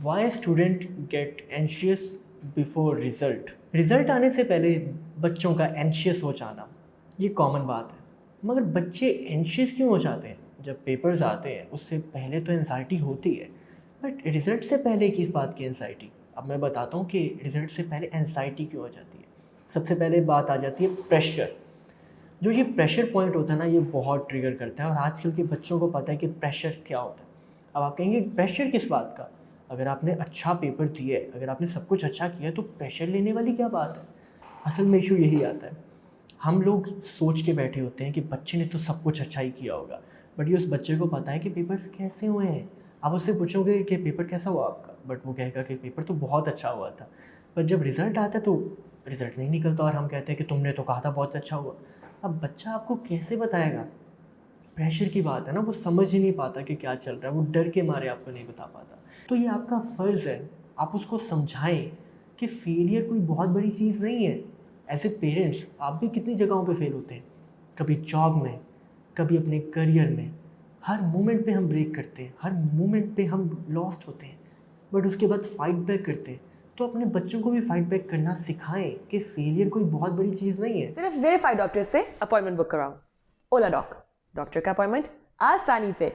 Y student get anxious before result. Result आने से पहले बच्चों का एंशियस हो जाना ये कॉमन बात है, मगर बच्चे एंशियस क्यों हो जाते हैं? जब पेपर्स आते हैं उससे पहले तो एंजाइटी होती है, बट रिज़ल्ट से पहले किस बात की एंजाइटी? अब मैं बताता हूँ कि रिज़ल्ट से पहले एंजाइटी क्यों हो जाती है। सबसे पहले बात आ जाती है प्रेशर। जो ये प्रेशर पॉइंट होता है ना, ये बहुत ट्रिगर करता है और आजकल के बच्चों को पता है कि प्रेशर क्या होता है। अब आप कहेंगे प्रेशर किस बात का? अगर आपने अच्छा पेपर दिया है, अगर आपने सब कुछ अच्छा किया है तो प्रेशर लेने वाली क्या बात है? असल में इशू यही आता है, हम लोग सोच के बैठे होते हैं कि बच्चे ने तो सब कुछ अच्छा ही किया होगा, बट ये उस बच्चे को पता है कि पेपर्स कैसे हुए हैं। आप उससे पूछोगे कि पेपर कैसा हुआ आपका, बट वो कहेगा कि पेपर तो बहुत अच्छा हुआ था। पर जब रिज़ल्ट आता है तो रिज़ल्ट नहीं निकलता और हम कहते हैं कि तुमने तो कहा था बहुत अच्छा हुआ। अब बच्चा आपको कैसे बताएगा? प्रेशर की बात है ना, वो समझ ही नहीं पाता कि क्या चल रहा है, वो डर के मारे आपको नहीं बता पाता। तो ये आपका फ़र्ज़ है, आप उसको समझाएं कि फेलियर कोई बहुत बड़ी चीज़ नहीं है। एज ए पेरेंट्स आप भी कितनी जगहों पे फेल होते हैं, कभी जॉब में, कभी अपने करियर में। हर मोमेंट पे हम ब्रेक करते हैं, हर मोमेंट पे हम लॉस्ट होते हैं, बट उसके बाद फाइट बैक करते हैं। तो अपने बच्चों को भी फाइट बैक करना सिखाएं कि फेलियर कोई बहुत बड़ी चीज़ नहीं है। सिर्फ वेरीफाइड डॉक्टर से अपॉइंटमेंट बुक कराओ। ओला डॉक, डॉक्टर का अपॉइंटमेंट आसानी से।